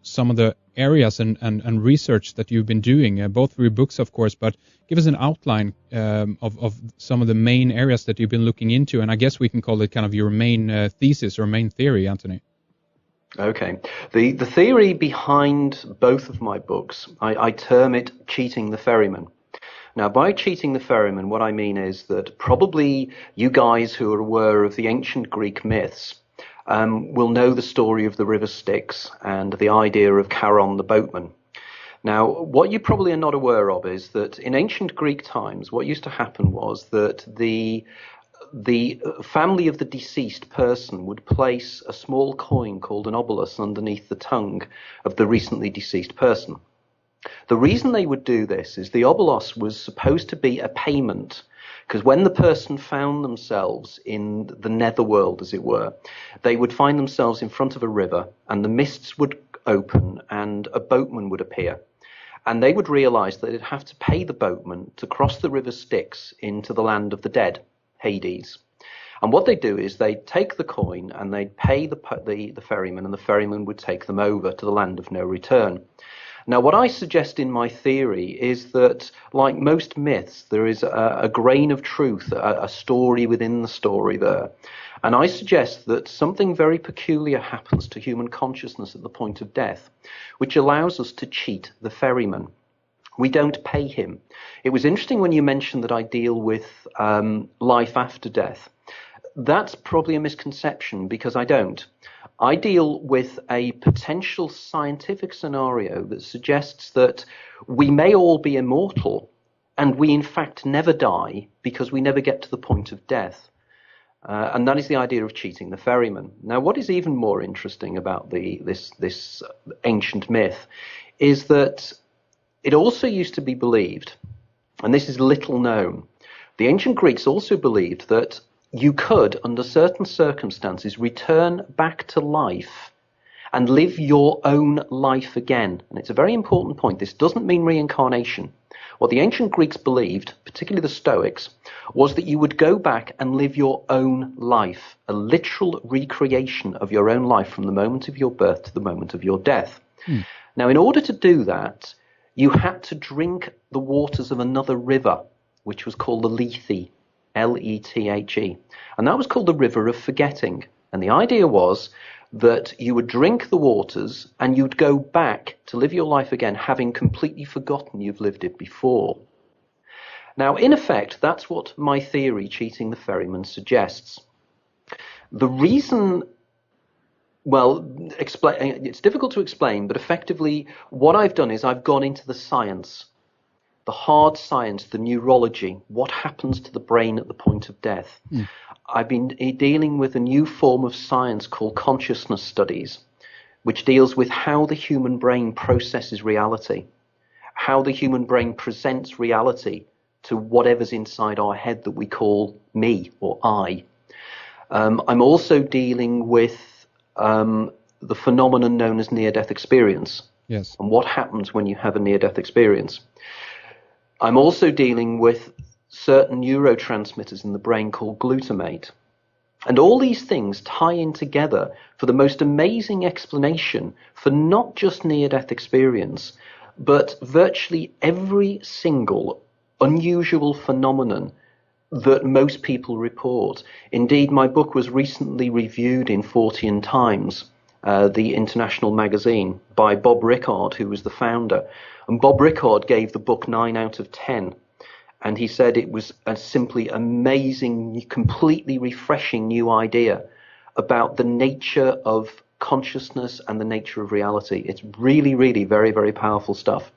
some of the areas and research that you've been doing, both through books, of course, but give us an outline of some of the main areas that you've been looking into. And I guess we can call it kind of your main thesis or main theory, Anthony. Okay. The theory behind both of my books, I term it cheating the ferryman. Now, by cheating the ferryman, what I mean is that probably you guys who are aware of the ancient Greek myths will know the story of the river Styx and the idea of Charon the boatman. Now, what you probably are not aware of is that in ancient Greek times, what used to happen was that the family of the deceased person would place a small coin called an obolus underneath the tongue of the recently deceased person. The reason they would do this is the obolus was supposed to be a payment, because when the person found themselves in the netherworld, as it were, they would find themselves in front of a river and the mists would open and a boatman would appear. And they would realize that they'd have to pay the boatman to cross the river Styx into the land of the dead, Hades. And what they'd do is they'd take the coin and they'd pay the ferryman, and the ferryman would take them over to the land of no return. Now, what I suggest in my theory is that, like most myths, there is a grain of truth, a story within the story there. And I suggest that something very peculiar happens to human consciousness at the point of death, which allows us to cheat the ferryman. We don't pay him. It was interesting when you mentioned that I deal with life after death. That's probably a misconception, because I don't. I deal with a potential scientific scenario that suggests that we may all be immortal and we in fact never die because we never get to the point of death. And that is the idea of cheating the ferryman. Now, what is even more interesting about this ancient myth is that it also used to be believed, and this is little known, the ancient Greeks also believed that you could, under certain circumstances, return back to life and live your own life again. And it's a very important point. This doesn't mean reincarnation. What the ancient Greeks believed, particularly the Stoics, was that you would go back and live your own life, a literal recreation of your own life from the moment of your birth to the moment of your death. Now, in order to do that, you had to drink the waters of another river, which was called the Lethe. Lethe. And that was called the river of forgetting. And the idea was that you would drink the waters and you'd go back to live your life again, having completely forgotten you've lived it before. Now, in effect, that's what my theory, cheating the ferryman, suggests. The reason, well, it's difficult to explain, but effectively what I've done is I've gone into the science, the hard science, the neurology, what happens to the brain at the point of death. I've been dealing with a new form of science called consciousness studies, which deals with how the human brain processes reality, how the human brain presents reality to whatever's inside our head that we call me or I. I'm also dealing with the phenomenon known as near-death experience. Yes. And what happens when you have a near-death experience. I'm also dealing with certain neurotransmitters in the brain called glutamate. And all these things tie in together for the most amazing explanation for not just near-death experience, but virtually every single unusual phenomenon that most people report. Indeed, my book was recently reviewed in Fortean Times, the international magazine, by Bob Rickard, who was the founder. And Bob Rickard gave the book 9 out of 10. And he said it was a simply amazing, completely refreshing new idea about the nature of consciousness and the nature of reality. It's really, really very, very powerful stuff.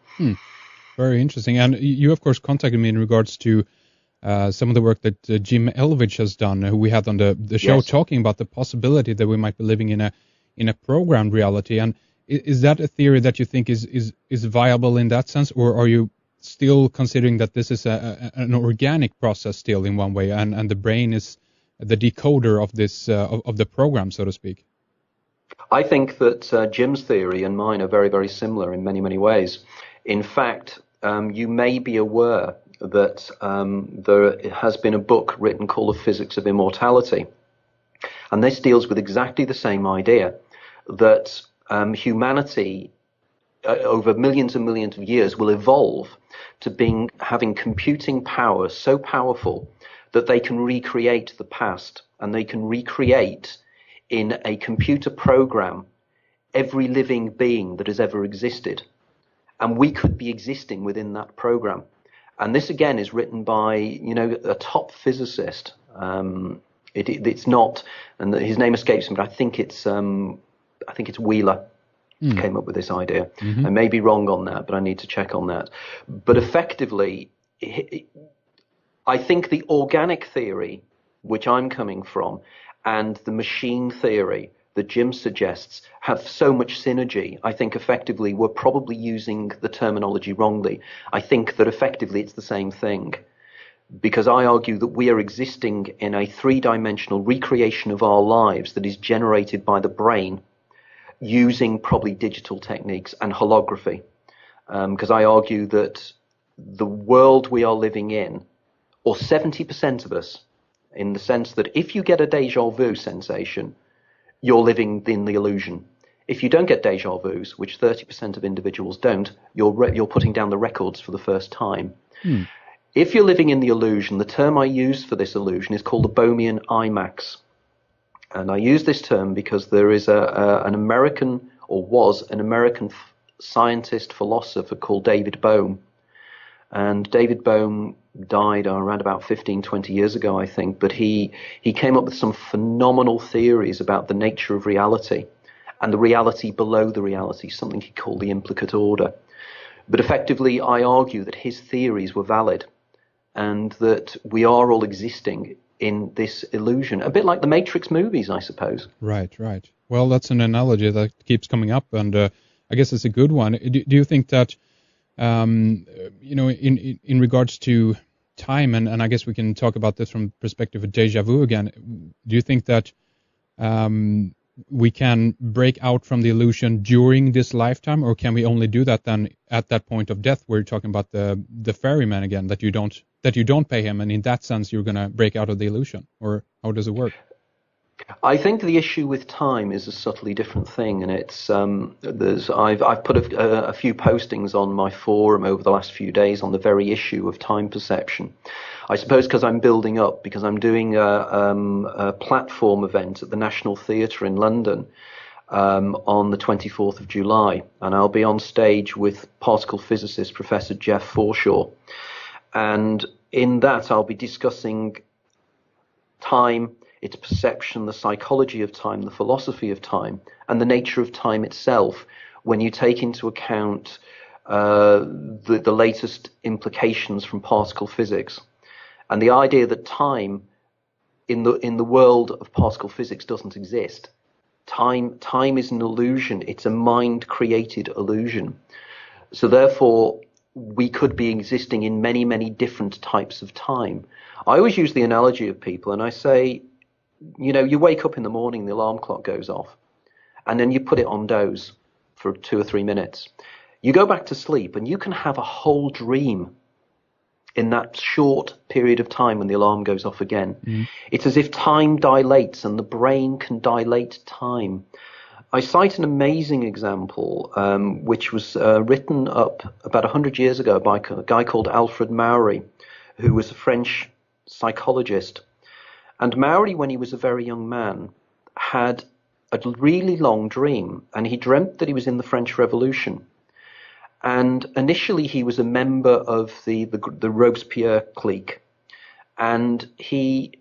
Very interesting. And you, of course, contacted me in regards to some of the work that Jim Elvidge has done, who we had on the show, yes, talking about the possibility that we might be living in a programmed reality. And is that a theory that you think is viable in that sense, or are you still considering that this is an organic process still in one way, and the brain is the decoder of this of the program, so to speak? I think that Jim's theory and mine are very, very similar in many, many ways. In fact, you may be aware that there has been a book written called The Physics of Immortality. And this deals with exactly the same idea, that humanity over millions and millions of years will evolve to having computing power so powerful that they can recreate the past, and they can recreate in a computer program every living being that has ever existed. And we could be existing within that program. And this again is written by, a top physicist. It's not, and his name escapes me, but I think it's Wheeler. Came up with this idea. I may be wrong on that, but I need to check on that. But effectively, I think the organic theory, which I'm coming from, and the machine theory that Jim suggests have so much synergy. I think effectively we're probably using the terminology wrongly. I think that effectively it's the same thing, because I argue that we are existing in a three-dimensional recreation of our lives that is generated by the brain, using probably digital techniques and holography, because I argue that the world we are living in, or 70% of us, in the sense that if you get a déjà vu sensation, you're living in the illusion. If you don't get déjà vus, which 30% of individuals don't, you're putting down the records for the first time. If you're living in the illusion, the term I use for this illusion is called the Bohmian IMAX. And I use this term because there is an American, or was an American scientist, philosopher called David Bohm. And David Bohm died around about 15, 20 years ago, I think. But he came up with some phenomenal theories about the nature of reality and the reality below the reality, something he called the implicate order. But effectively, I argue that his theories were valid and that we are all existing in this illusion, a bit like the Matrix movies, I suppose. Right. Well, that's an analogy that keeps coming up, and I guess it's a good one. Do you think that, in regards to time, and I guess we can talk about this from the perspective of déjà vu again, do you think that we can break out from the illusion during this lifetime, or can we only do that then at that point of death where you're talking about the ferryman again, that you don't pay him, and in that sense you're going to break out of the illusion? Or how does it work? I think the issue with time is a subtly different thing, and it's I've put a few postings on my forum over the last few days on the very issue of time perception. I suppose because I'm building up, because I'm doing a platform event at the National Theatre in London on the 24th of July, and I'll be on stage with particle physicist Professor Jeff Forshaw, and in that I'll be discussing time, its perception, the psychology of time, the philosophy of time, and the nature of time itself, when you take into account the latest implications from particle physics, and the idea that time in the world of particle physics doesn't exist. Time is an illusion. It's a mind-created illusion. So therefore, we could be existing in many, many different types of time. I always use the analogy of people, and I say, you wake up in the morning, the alarm clock goes off, and then you put it on doze for 2 or 3 minutes. You go back to sleep, and you can have a whole dream in that short period of time when the alarm goes off again. It's as if time dilates, and the brain can dilate time. I cite an amazing example, which was written up about 100 years ago by a guy called Alfred Maury, who was a French psychologist. And Maury, when he was a very young man, had a really long dream, and he dreamt that he was in the French Revolution. And initially he was a member of the Robespierre clique, and he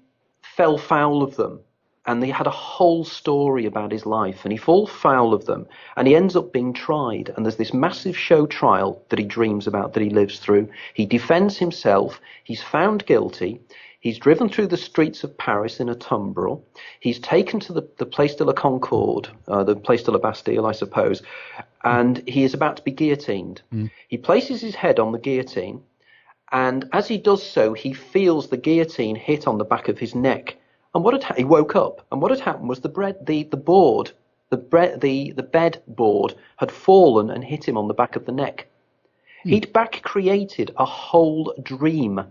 fell foul of them. And they had a whole story about his life, and he falls foul of them, and he ends up being tried. And there's this massive show trial that he dreams about, that he lives through. He defends himself. He's found guilty. He's driven through the streets of Paris in a tumbril. He's taken to the Place de la Concorde, the Place de la Bastille, I suppose, and he is about to be guillotined. He places his head on the guillotine, and as he does so, he feels the guillotine hit on the back of his neck. And he woke up, and what had happened was the bed board had fallen and hit him on the back of the neck. He'd back created a whole dream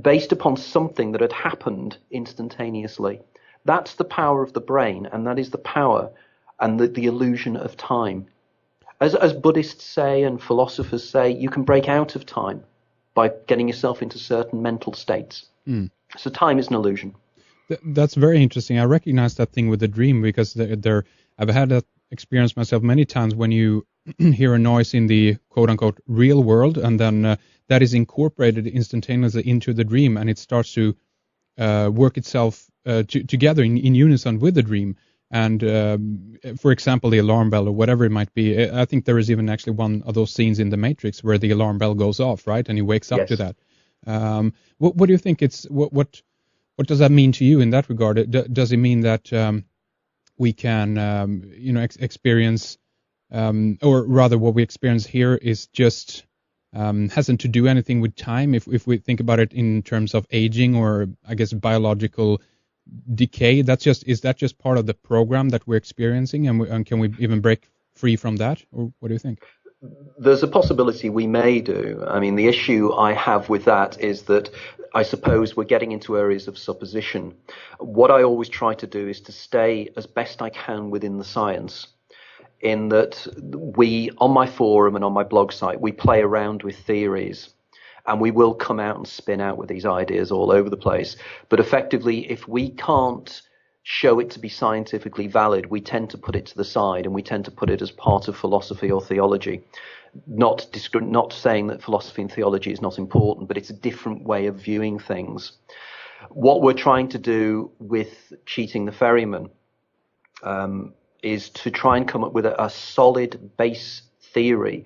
based upon something that had happened instantaneously. That's the power of the brain, and that is the power and the illusion of time. As Buddhists say and philosophers say, you can break out of time by getting yourself into certain mental states. So time is an illusion. That's very interesting. I recognize that thing with the dream, because I've had that experience myself many times when you hear a noise in the quote-unquote real world, and then that is incorporated instantaneously into the dream, and it starts to work itself together in unison with the dream. And for example, the alarm bell or whatever it might be. I think there is even actually one of those scenes in The Matrix where the alarm bell goes off, right? And he wakes up to that. What do you think what does that mean to you in that regard? Does it mean that we can, experience, or rather what we experience here is just hasn't to do anything with time, if we think about it in terms of aging or, I guess, biological decay? Is that just part of the program that we're experiencing, and can we even break free from that, or what do you think? There's a possibility we may do. I mean, the issue I have with that is that I suppose we're getting into areas of supposition. What I always try to do is to stay as best I can within the science, in that we, on my forum and on my blog site, we play around with theories. And we will come out and spin out with these ideas all over the place. But effectively, if we can't show it to be scientifically valid, we tend to put it to the side, and we tend to put it as part of philosophy or theology. Not saying that philosophy and theology is not important, but it's a different way of viewing things. What we're trying to do with Cheating the Ferryman is to try and come up with a solid base theory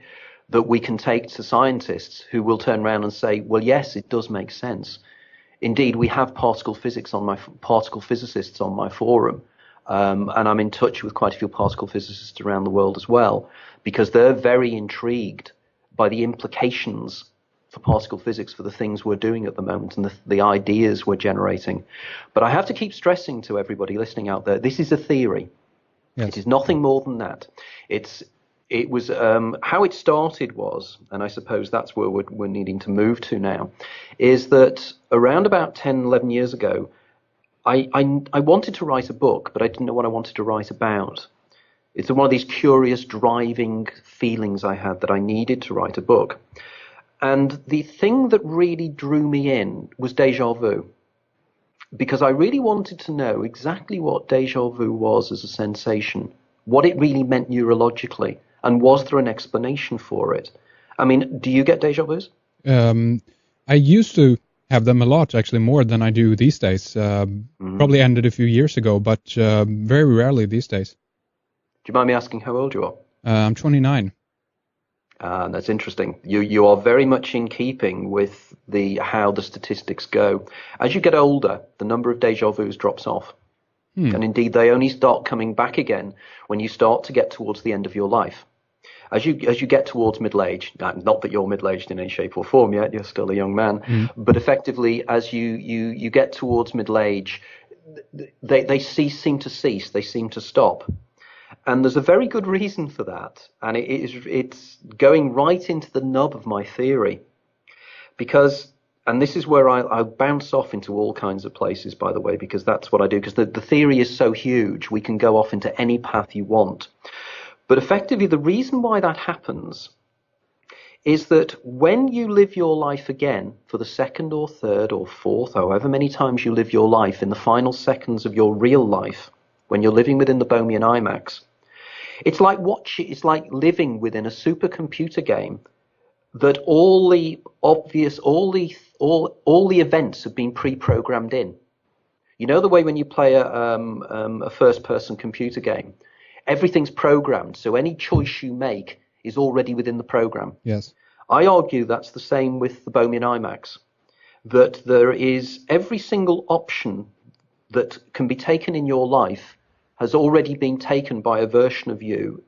that we can take to scientists, who will turn around and say, well, yes, it does make sense. Indeed, we have particle physicists on my forum, and I'm in touch with quite a few particle physicists around the world as well, because they're very intrigued by the implications for particle physics for the things we're doing at the moment and the ideas we're generating. But I have to keep stressing to everybody listening out there, this is a theory. Yes. It is nothing more than that. It was how it started was, and I suppose that's where we're needing to move to now, is that around about 10, 11 years ago, I wanted to write a book, but I didn't know what I wanted to write about. It's one of these curious driving feelings I had that I needed to write a book. And the thing that really drew me in was déjà vu, because I really wanted to know exactly what déjà vu was as a sensation, what it really meant neurologically. And was there an explanation for it? I mean, do you get déjà vus? I used to have them a lot, actually, more than I do these days. Probably ended a few years ago, but very rarely these days. Do you mind me asking how old you are? I'm 29. That's interesting. You are very much in keeping with how the statistics go. As you get older, the number of déjà vus drops off. And indeed, they only start coming back again when you start to get towards the end of your life. As you get towards middle age, not that you're middle-aged in any shape or form yet, you're still a young man, but effectively, as you get towards middle age, they seem to stop. And there's a very good reason for that, and it's going right into the nub of my theory, because, and this is where I bounce off into all kinds of places, by the way, because that's what I do, because the theory is so huge, we can go off into any path you want. But effectively, the reason why that happens is that when you live your life again for the second or third or fourth, however many times you live your life, in the final seconds of your real life, when you're living within the Bellman IMAX, it's like living within a supercomputer game that all the events have been pre-programmed in. You know the way when you play a first-person computer game, everything's programmed, so any choice you make is already within the program. Yes. I argue that's the same with the Bellman IMAX, that there is every single option that can be taken in your life has already been taken by a version of you.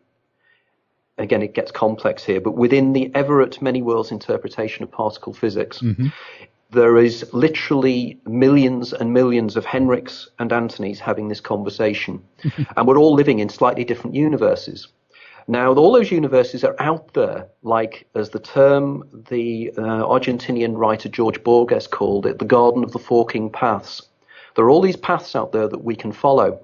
Again, it gets complex here, but within the Everett Many Worlds interpretation of particle physics, there is literally millions and millions of Henriks and Antonys having this conversation. And we're all living in slightly different universes. Now, all those universes are out there, like, as the Argentinian writer George Borges called it, the Garden of the Forking Paths. There are all these paths out there that we can follow.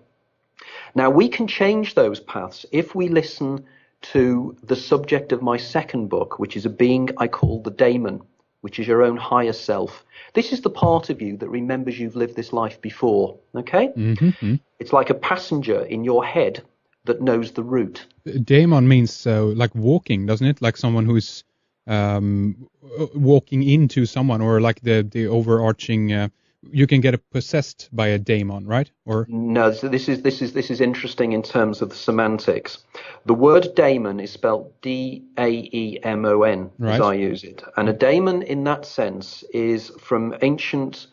Now, we can change those paths if we listen to the subject of my second book, which is a being I call the daemon, which is your own higher self. This is the part of you that remembers you've lived this life before, okay? Mm-hmm. It's like a passenger in your head that knows the route. Daemon means like walking, doesn't it? Like someone who's walking into someone, or like the overarching. You can get possessed by a daemon, right? Or no, so this is interesting in terms of the semantics. The word daemon is spelled Daemon, right, as I use it, and a daemon in that sense is from ancient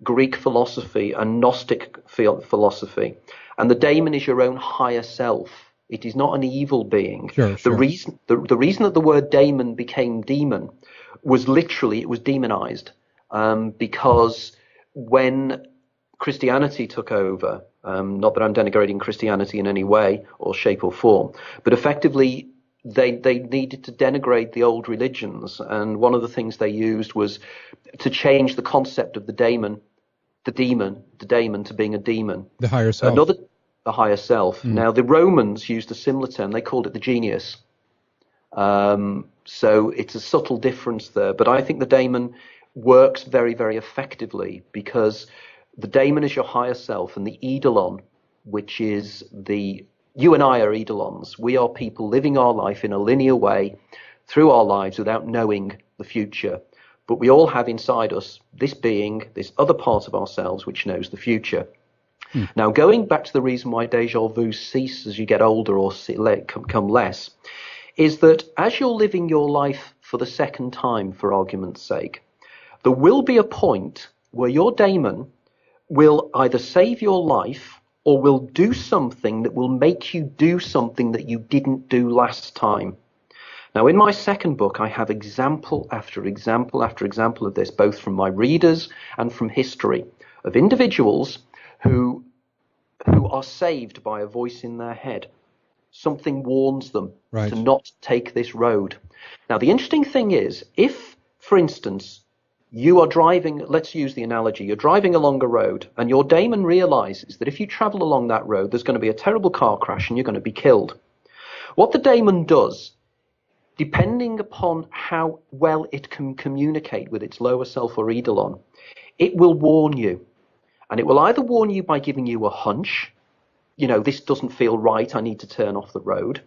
Greek philosophy and Gnostic philosophy, and the daemon is your own higher self. It is not an evil being. Sure. The reason that the word daemon became demon was literally it was demonized, because when Christianity took over, not that I'm denigrating Christianity in any way or shape or form, but effectively they needed to denigrate the old religions, and one of the things they used was to change the concept of the daemon to being a demon. The higher self. The higher self. Now, the Romans used a similar term. They called it the genius. So it's a subtle difference there. But I think the daemon works very, very effectively, because the daemon is your higher self, and the eidolon, which is you and I are eidolons. We are people living our life in a linear way through our lives without knowing the future. But we all have inside us this being, this other part of ourselves which knows the future. Now, going back to the reason why déjà vu cease as you get older or become less, is that as you're living your life for the second time, for argument's sake, there will be a point where your daemon will either save your life or will do something that will make you do something that you didn't do last time. Now, in my second book, I have example after example after example of this, both from my readers and from history, of individuals who are saved by a voice in their head. Something warns them to not take this road. Now, the interesting thing is, if, for instance, you are driving, let's use the analogy, you're driving along a road and your daemon realizes that if you travel along that road, there's going to be a terrible car crash and you're going to be killed. What the daemon does, depending upon how well it can communicate with its lower self or eidolon, it will warn you. And it will either warn you by giving you a hunch, this doesn't feel right, I need to turn off the road.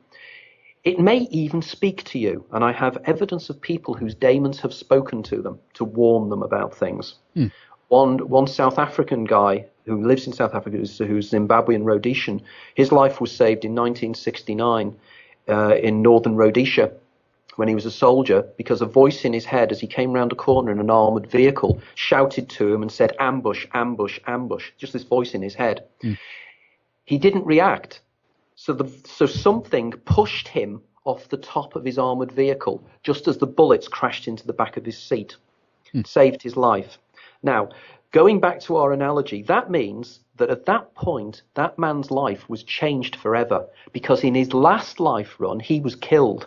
It may even speak to you, and I have evidence of people whose daemons have spoken to them to warn them about things. One South African guy who lives in South Africa, who's Zimbabwean Rhodesian, his life was saved in 1969 in northern Rhodesia when he was a soldier, because a voice in his head as he came round a corner in an armoured vehicle shouted to him and said, ambush, ambush, ambush, just this voice in his head. He didn't react. So something pushed him off the top of his armoured vehicle just as the bullets crashed into the back of his seat. Saved his life. Now, going back to our analogy, that means that at that point, that man's life was changed forever, because in his last life run, he was killed.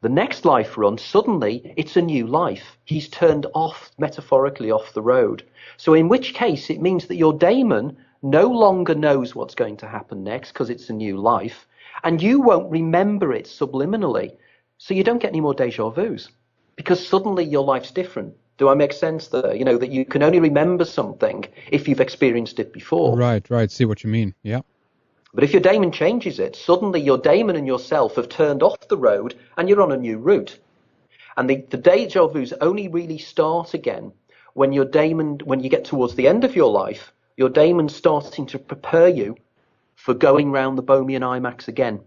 The next life run, suddenly, it's a new life. He's turned off, metaphorically, off the road. So in which case, it means that your daemon no longer knows what's going to happen next, because it's a new life, and you won't remember it subliminally. So you don't get any more déjà vus, because suddenly your life's different. Do I make sense there? That you can only remember something if you've experienced it before. Right. See what you mean. Yeah. But if your daemon changes it, suddenly your daemon and yourself have turned off the road and you're on a new route. And the déjà vus only really start again when your daemon, when you get towards the end of your life, your daemon's starting to prepare you for going round the Bohemian IMAX again.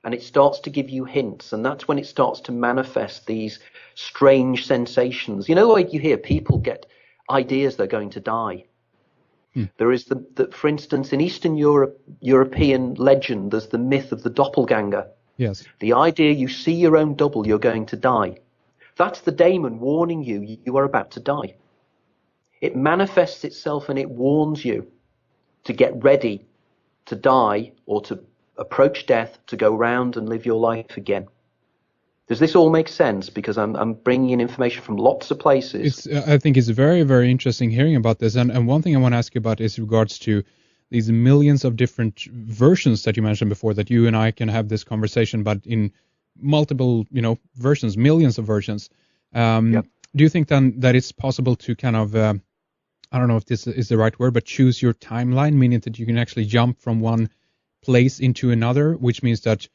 And it starts to give you hints, and that's when it starts to manifest these strange sensations. Like you hear people get ideas they're going to die. There is for instance, in Eastern European legend, there's the myth of the doppelganger. Yes. The idea you see your own double, you're going to die. That's the daemon warning you are about to die. It manifests itself and it warns you to get ready to die or to approach death, to go round and live your life again. Does this all make sense? Because I'm bringing in information from lots of places. I think it's very, very interesting hearing about this. And one thing I want to ask you about is regards to these millions of different versions that you mentioned before, that you and I can have this conversation, but in multiple, versions, millions of versions. Yep. Do you think then that it's possible to kind of, I don't know if this is the right word, but choose your timeline, meaning that you can actually jump from one place into another, which means that,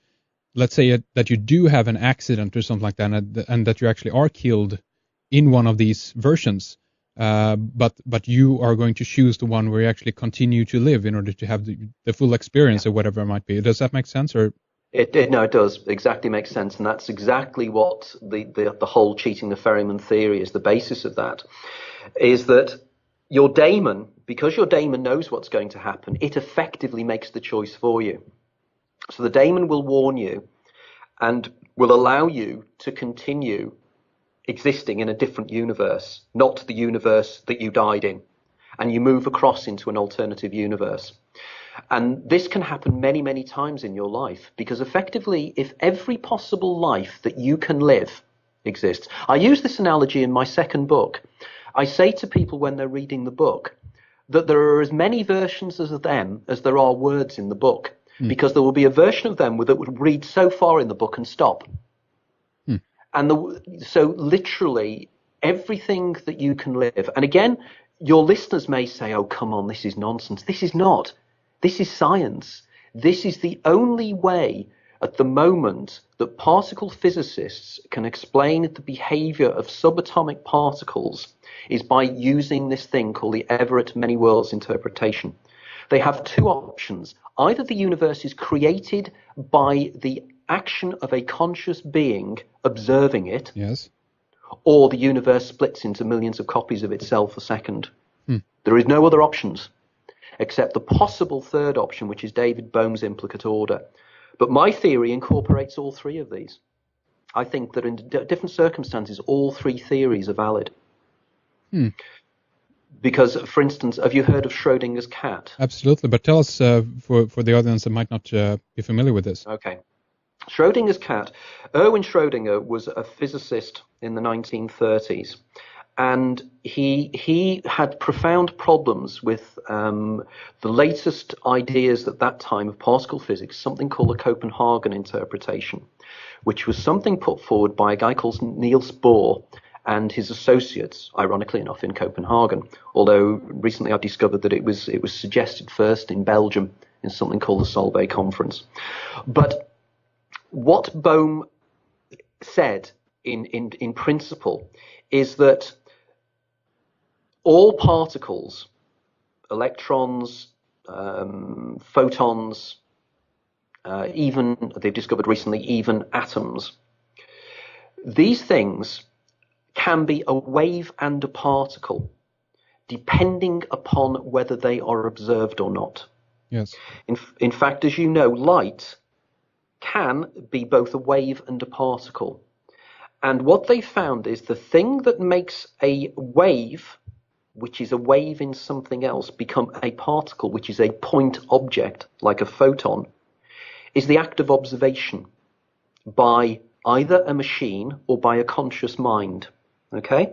let's say that you do have an accident or something like that, and that you actually are killed in one of these versions, but you are going to choose the one where you actually continue to live in order to have the full experience, or whatever it might be. Does that make sense? Or No, it does exactly make sense, and that's exactly what the whole cheating the ferryman theory is. The basis of that is that your daemon, because your daemon knows what's going to happen, it effectively makes the choice for you. So the daemon will warn you and will allow you to continue existing in a different universe, not the universe that you died in, and you move across into an alternative universe. And this can happen many, many times in your life, because effectively, if every possible life that you can live exists, I use this analogy in my second book. I say to people when they're reading the book that there are as many versions of them as there are words in the book, because there will be a version of them that would read so far in the book and stop. And so literally everything that you can live. And again, your listeners may say, oh, come on, this is nonsense. This is not. This is science. This is the only way at the moment that particle physicists can explain the behavior of subatomic particles is by using this thing called the Everett many worlds interpretation. They have two options. Either the universe is created by the action of a conscious being observing it, yes, or the universe splits into millions of copies of itself a second. There is no other options except the possible third option, which is David Bohm's implicate order. But my theory incorporates all three of these. I think that in different circumstances, all three theories are valid. Because, for instance, have you heard of Schrodinger's cat? Absolutely, but tell us for the audience that might not be familiar with this. Okay. Schrodinger's cat, Erwin Schrödinger was a physicist in the 1930s, and he had profound problems with the latest ideas at that time of particle physics, something called the Copenhagen interpretation, which was something put forward by a guy called Niels Bohr and his associates, ironically enough, in Copenhagen, although recently I've discovered that it was suggested first in Belgium in something called the Solvay Conference. But what Bohm said in principle is that all particles, electrons, photons, even, they've discovered recently, even atoms, these things can be a wave and a particle, depending upon whether they are observed or not. Yes. In fact, as you know, light can be both a wave and a particle. And what they found is the thing that makes a wave, which is a wave in something else, become a particle, which is a point object, like a photon, is the act of observation by either a machine or by a conscious mind. Okay?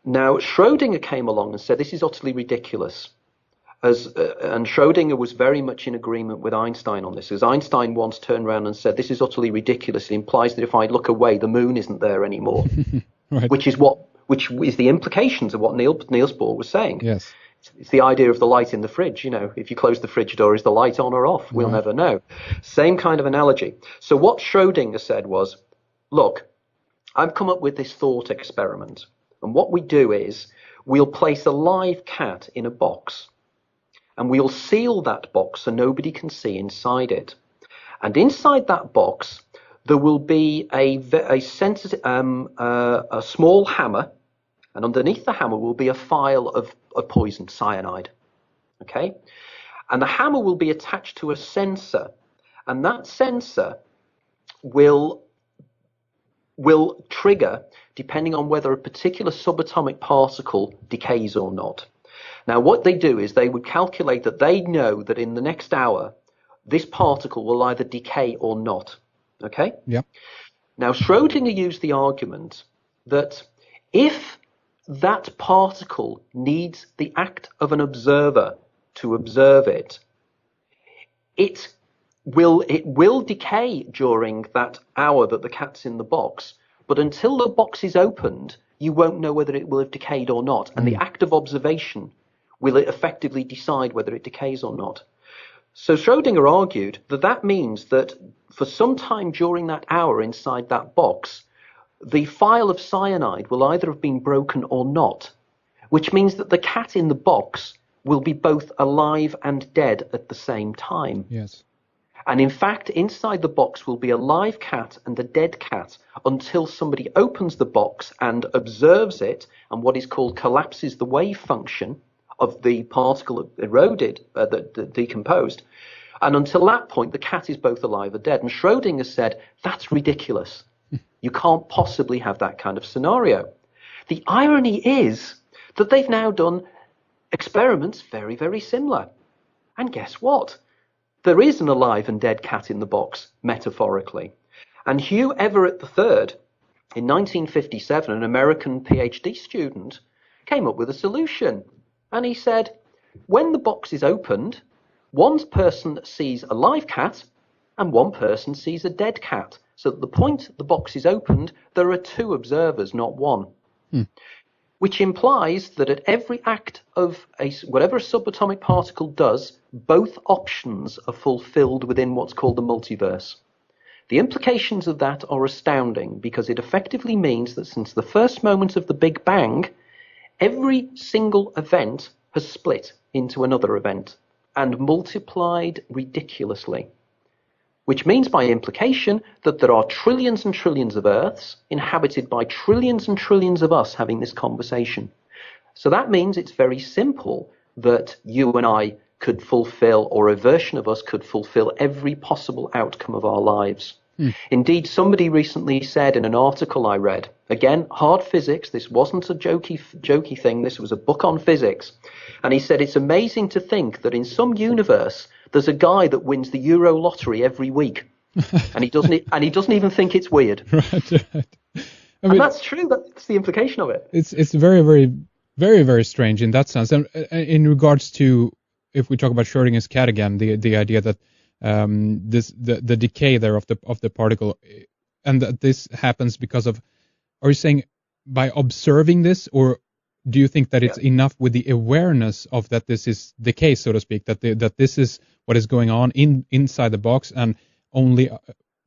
Now, Schrödinger came along and said, this is utterly ridiculous. And Schrödinger was very much in agreement with Einstein on this, as Einstein once turned around and said, this is utterly ridiculous. It implies that if I look away, the moon isn't there anymore, right. which is the implications of what Niels Bohr was saying. Yes. It's the idea of the light in the fridge. If you close the fridge door, is the light on or off? We'll never know. Same kind of analogy. So what Schrödinger said was, look, I've come up with this thought experiment. And what we do is we'll place a live cat in a box. And we'll seal that box so nobody can see inside it. And inside that box, there will be a small hammer, and underneath the hammer will be a phial of poison, cyanide. Okay? And the hammer will be attached to a sensor, and that sensor will trigger depending on whether a particular subatomic particle decays or not. Now, what they do is they would calculate that they know that in the next hour, this particle will either decay or not. Okay? Yeah. Now, Schrödinger used the argument that if that particle needs the act of an observer to observe it, it will decay during that hour that the cat's in the box, but until the box is opened, you won't know whether it will have decayed or not. And the act of observation will effectively decide whether it decays or not. So Schrödinger argued that that means that for some time during that hour inside that box, the phial of cyanide will either have been broken or not, which means that the cat in the box will be both alive and dead at the same time. Yes. And in fact, inside the box will be a live cat and a dead cat until somebody opens the box and observes it, and what is called collapses the wave function of the particle eroded, decomposed. And until that point, the cat is both alive or dead. And Schrödinger said, that's ridiculous. You can't possibly have that kind of scenario. The irony is that they've now done experiments very, very similar. And guess what? There is an alive and dead cat in the box, metaphorically. And Hugh Everett III, in 1957, an American PhD student, came up with a solution. And he said, when the box is opened, one person sees a live cat and one person sees a dead cat. So at the point the box is opened, there are two observers, not one. Which implies that at every act of whatever a subatomic particle does, both options are fulfilled within what's called the multiverse. The implications of that are astounding because it effectively means that since the first moment of the Big Bang, every single event has split into another event and multiplied ridiculously. Which means by implication that there are trillions and trillions of Earths inhabited by trillions and trillions of us having this conversation. So that means it's very simple that you and I could fulfill, or a version of us could fulfill, every possible outcome of our lives. Indeed, somebody recently said in an article I read, again, hard physics, this wasn't a jokey thing, this was a book on physics, and he said it's amazing to think that in some universe there's a guy that wins the Euro lottery every week, and he doesn't even think it's weird. Right. I mean, and that's true. That's the implication of it. It's very, very, very, very strange in that sense. And in regards to, if we talk about Schrödinger's cat again, the idea that the decay there of the particle, and that this happens because of, are you saying by observing this, or do you think that it's enough with the awareness of that this is the case, so to speak, that this is what is going on inside the box, and only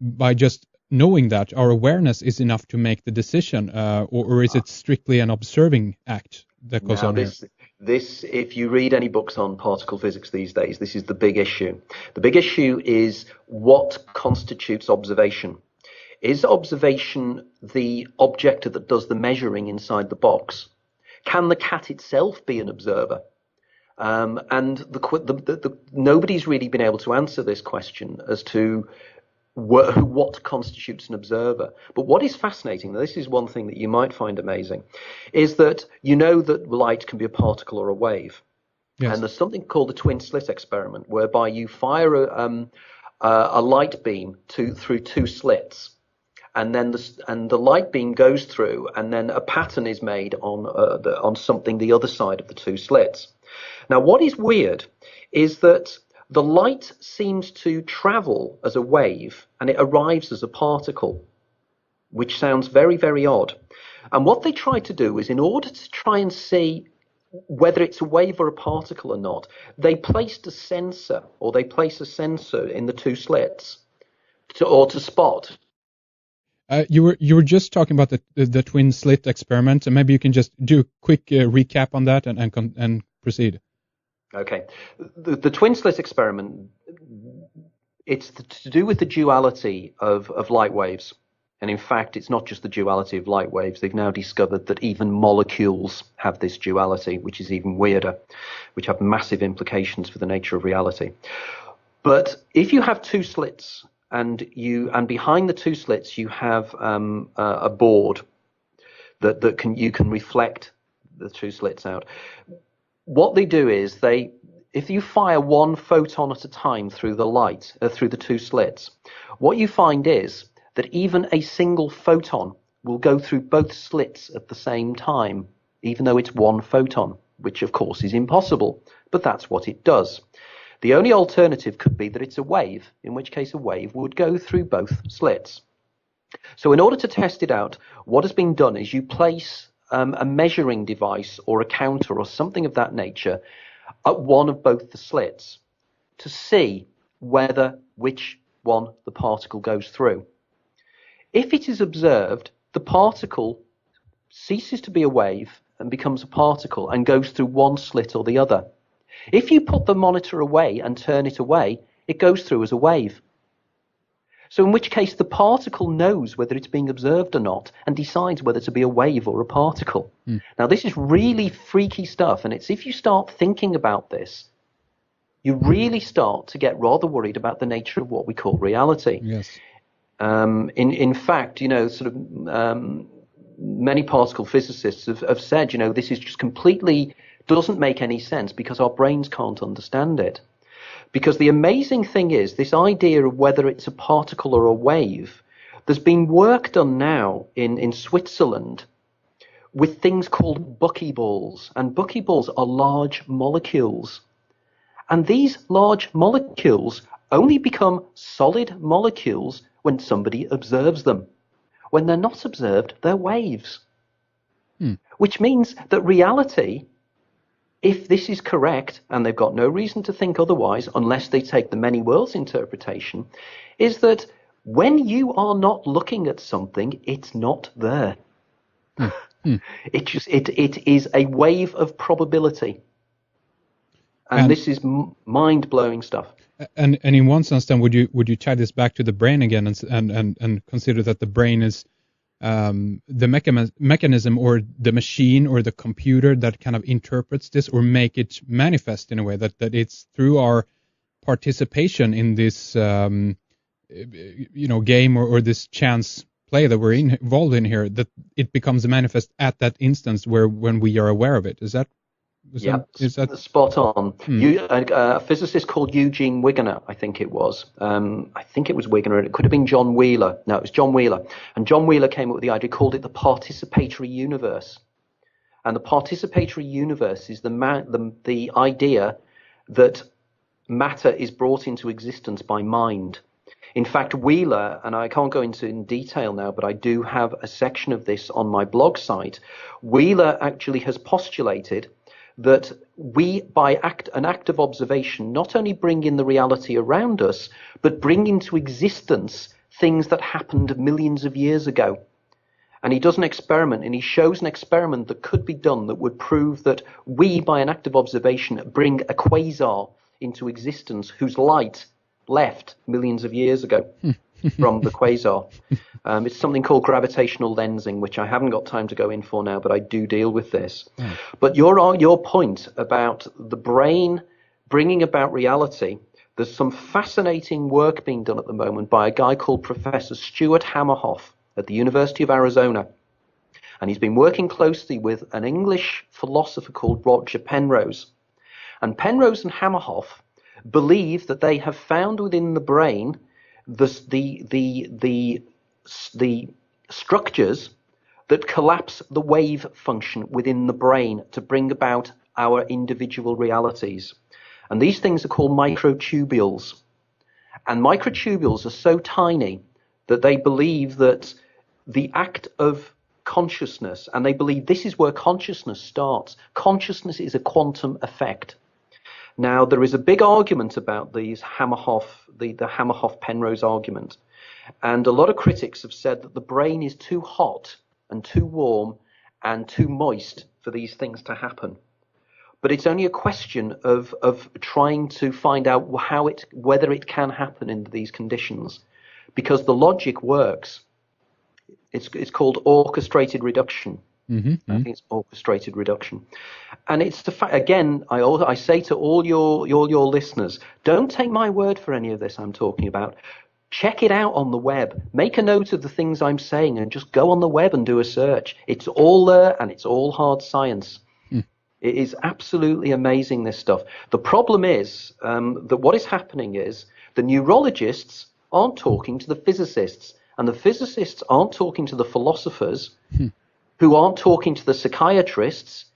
by just knowing that our awareness is enough to make the decision, or is it strictly an observing act that goes on here? This, if you read any books on particle physics these days, this is the big issue. The big issue is what constitutes observation. Is observation the object that does the measuring inside the box? Can the cat itself be an observer? And nobody's really been able to answer this question as to what constitutes an observer. But what is fascinating, this is one thing that you might find amazing, is that you know that light can be a particle or a wave. Yes. And there's something called the twin slit experiment, whereby you fire a light beam through two slits, and then the light beam goes through, and then a pattern is made on something the other side of the two slits. Now, what is weird is that the light seems to travel as a wave and it arrives as a particle, which sounds very, very odd. And what they try to do is, in order to try and see whether it's a wave or a particle or not, they placed a sensor, or they place a sensor in the two slits to spot. You were just talking about the twin slit experiment, and maybe you can just do a quick recap on that and proceed. Okay. The twin slit experiment, it's to do with the duality of light waves. And in fact, it's not just the duality of light waves. They've now discovered that even molecules have this duality, which is even weirder, which have massive implications for the nature of reality. But if you have two slits, and behind the two slits you have a board that you can reflect the two slits out. What they do is if you fire one photon at a time through the light, through the two slits, what you find is that even a single photon will go through both slits at the same time, even though it's one photon, which of course is impossible but that's what it does. The only alternative could be that it's a wave, in which case a wave would go through both slits. So in order to test it out, what has been done is you place a measuring device or a counter or something of that nature at one of both the slits to see which one the particle goes through. If it is observed, the particle ceases to be a wave and becomes a particle and goes through one slit or the other. If you put the monitor away and turn it away, it goes through as a wave. So in which case the particle knows whether it's being observed or not and decides whether to be a wave or a particle. Now this is really freaky stuff, and it's if you start thinking about this, you really start to get rather worried about the nature of what we call reality. Yes. In fact, many particle physicists have said, this is just completely doesn't make any sense because our brains can't understand it. Because the amazing thing is, this idea of whether it's a particle or a wave, there's been work done now in Switzerland with things called buckyballs. And buckyballs are large molecules. And these large molecules only become solid molecules when somebody observes them. When they're not observed, they're waves. Which means that reality, if this is correct, and they've got no reason to think otherwise unless they take the many worlds interpretation, is that when you are not looking at something, it's not there. It is a wave of probability. And this is mind-blowing stuff. And in one sense, then, would you tie this back to the brain again and consider that the brain is the mechanism or the machine or the computer that kind of interprets this or make it manifest in a way that it's through our participation in this game or this chance play that we're involved in here, that it becomes manifest at that instance when we are aware of it. Is that spot on? A physicist called Eugene Wigner, I think it was. Wigner, and it could have been John Wheeler. No, it was John Wheeler. And John Wheeler came up with the idea, called it the participatory universe. And the participatory universe is the idea that matter is brought into existence by mind. In fact, Wheeler, and I can't go into in detail now, but I do have a section of this on my blog site. Wheeler actually has postulated that we, by an act of observation, not only bring in the reality around us, but bring into existence things that happened millions of years ago. And he does an experiment, and he shows an experiment that could be done that would prove that we, by an act of observation, bring a quasar into existence whose light left millions of years ago from the quasar. It's something called gravitational lensing, which I haven't got time to go in for now, but I do deal with this. But your point about the brain bringing about reality, there's some fascinating work being done at the moment by a guy called Professor Stuart Hamerhoff at the University of Arizona. And he's been working closely with an English philosopher called Roger Penrose. And Penrose and Hamerhoff believe that they have found within the brain the structures that collapse the wave function within the brain to bring about our individual realities. And these things are called microtubules. And microtubules are so tiny that they believe that the act of consciousness, and they believe this is where consciousness starts. Consciousness is a quantum effect. Now, there is a big argument about these Hamerhoff, the Hamerhoff-Penrose argument. And a lot of critics have said that the brain is too hot and too warm and too moist for these things to happen. But it's only a question of trying to find out whether it can happen in these conditions. Because the logic works. It's called orchestrated reduction. I think it's orchestrated reduction. And it's the fact, again, I say to all your listeners, don't take my word for any of this I'm talking about. Check it out on the web. Make a note of the things I'm saying and just go on the web and do a search. It's all there and it's all hard science. It is absolutely amazing, this stuff. The problem is that what is happening is the neurologists aren't talking to the physicists, and the physicists aren't talking to the philosophers, who aren't talking to the psychiatrists,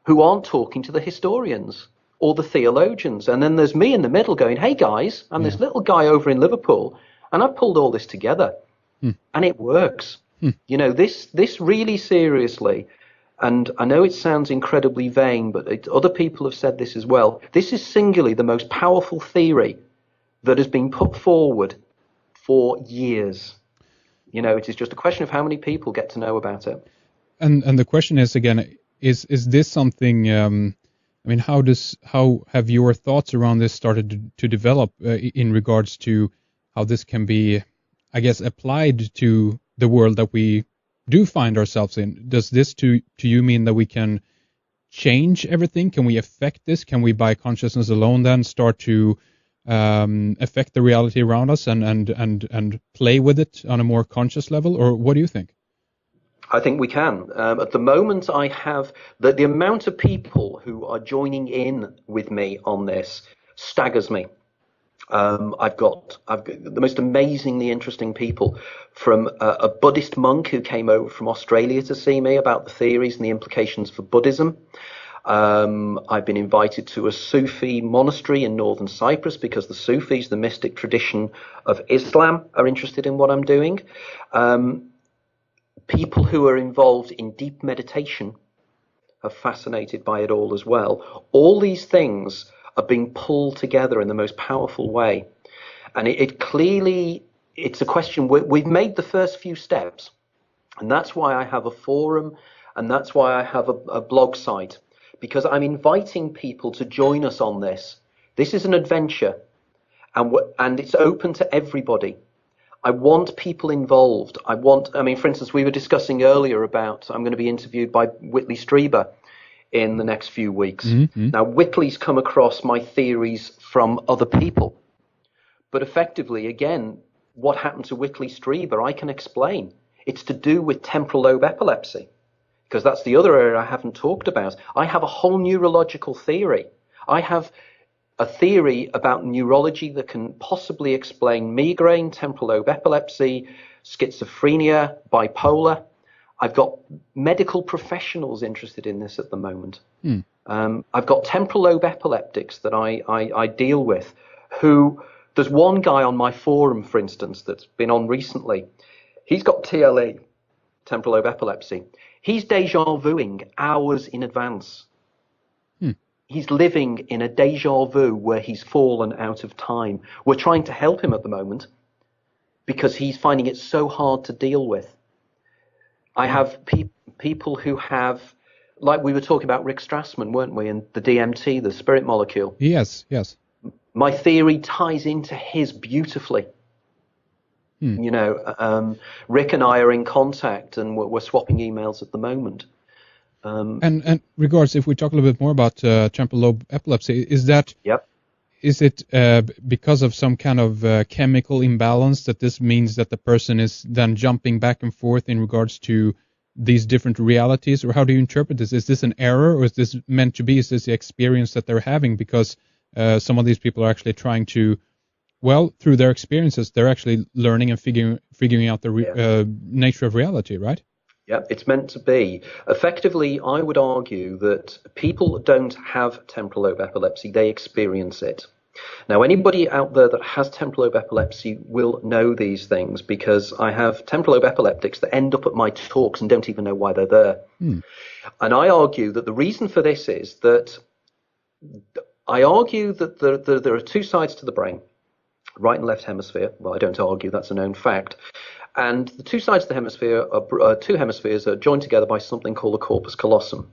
who aren't talking to the historians. or the theologians. And then there's me in the middle going, hey guys, I'm this little guy over in Liverpool, and I've pulled all this together, and it works. You know, this really seriously, and I know it sounds incredibly vain, but other people have said this as well. This is singularly the most powerful theory that has been put forward for years. You know, it is just a question of how many people get to know about it. And the question is, again, is this something, I mean, how have your thoughts around this started to develop in regards to how this can be, I guess, applied to the world that we do find ourselves in? Does this to you mean that we can change everything? Can we affect this? Can we, by consciousness alone, then start to affect the reality around us and play with it on a more conscious level? Or what do you think? I think we can. At the moment, I have the amount of people who are joining in with me on this staggers me. I've got the most amazingly interesting people, from a Buddhist monk who came over from Australia to see me about the theories and the implications for Buddhism. I've been invited to a Sufi monastery in northern Cyprus because the Sufis, the mystic tradition of Islam, are interested in what I'm doing. People who are involved in deep meditation are fascinated by it all as well. All these things are being pulled together in the most powerful way. And it clearly, it's a question, we've made the first few steps. And that's why I have a forum, and that's why I have a blog site, because I'm inviting people to join us on this. This is an adventure, and it's open to everybody. I want people involved. I mean, for instance, we were discussing earlier about, I'm going to be interviewed by Whitley Strieber in the next few weeks. Mm-hmm. Now, Whitley's come across my theories from other people. But effectively, again, what happened to Whitley Strieber, I can explain. It's to do with temporal lobe epilepsy, because that's the other area I haven't talked about. I have a whole neurological theory. I have a theory about neurology that can possibly explain migraine, temporal lobe epilepsy, schizophrenia, bipolar. I've got medical professionals interested in this at the moment. I've got temporal lobe epileptics that I deal with, who, there's one guy on my forum, for instance, that's been on recently. He's got TLE, temporal lobe epilepsy. He's deja vuing hours in advance. He's living in a deja vu where he's fallen out of time. We're trying to help him at the moment because he's finding it so hard to deal with. I have people who have, like we were talking about Rick Strassman, weren't we, and the DMT, the spirit molecule. Yes. My theory ties into his beautifully. You know, Rick and I are in contact, and we're swapping emails at the moment. And regards, if we talk a little bit more about temporal lobe epilepsy, is that is it because of some kind of chemical imbalance that this means that the person is then jumping back and forth in regards to these different realities, or how do you interpret this? Is this an error, or is this meant to be? Is this the experience that they're having? Because some of these people are actually trying to, well, through their experiences, they're actually learning and figuring out the nature of reality, right? Yeah, it's meant to be. Effectively, I would argue that people don't have temporal lobe epilepsy, they experience it. Now, anybody out there that has temporal lobe epilepsy will know these things, because I have temporal lobe epileptics that end up at my talks and don't even know why they're there. And I argue that the reason for this is that there are two sides to the brain, right and left hemisphere. Well, I don't argue, that's a known fact. And the two sides of the hemisphere are two hemispheres are joined together by something called the corpus callosum.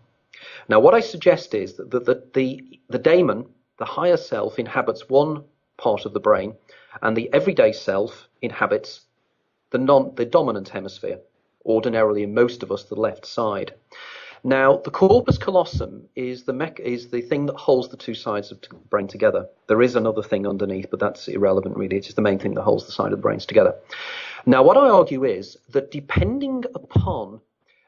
Now, what I suggest is that the daemon, the higher self, inhabits one part of the brain, and the everyday self inhabits the dominant hemisphere, ordinarily in most of us, the left side. Now, the corpus callosum is the thing that holds the two sides of the brain together. There is another thing underneath, but that's irrelevant, really. It's just the main thing that holds the side of the brains together. Now, what I argue is that depending upon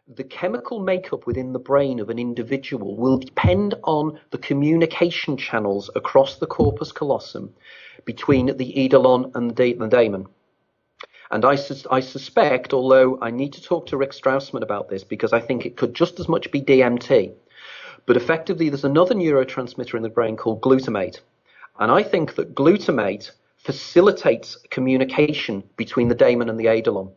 the chemical makeup within the brain of an individual will depend on the communication channels across the corpus callosum between the eidolon and the daemon. And I suspect, although I need to talk to Rick Strassman about this, because I think it could just as much be DMT, But effectively, there's another neurotransmitter in the brain called glutamate. And I think that glutamate facilitates communication between the daemon and the eidolon.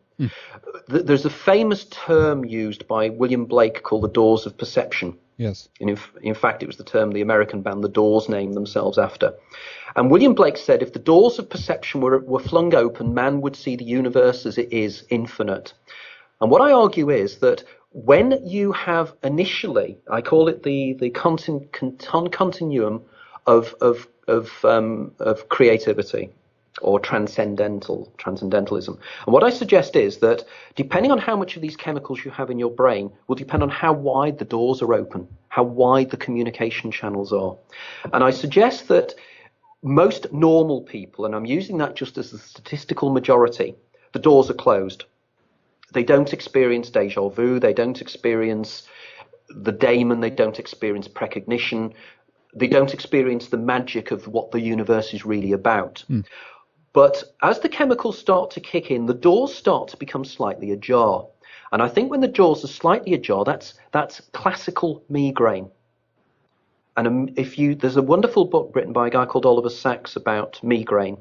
There's a famous term used by William Blake called the doors of perception. Yes. And in fact, it was the term the American band The Doors named themselves after. And William Blake said if the doors of perception were flung open, man would see the universe as it is, infinite. And what I argue is that when you have initially, I call it the continuum of creativity, or transcendentalism. And what I suggest is that depending on how much of these chemicals you have in your brain will depend on how wide the doors are open, how wide the communication channels are. And I suggest that most normal people, and I'm using that just as the statistical majority, the doors are closed. They don't experience deja vu, they don't experience the daemon, they don't experience precognition, they don't experience the magic of what the universe is really about. But as the chemicals start to kick in, the doors start to become slightly ajar. And I think when the doors are slightly ajar, that's classical migraine. And there's a wonderful book written by a guy called Oliver Sacks about migraine.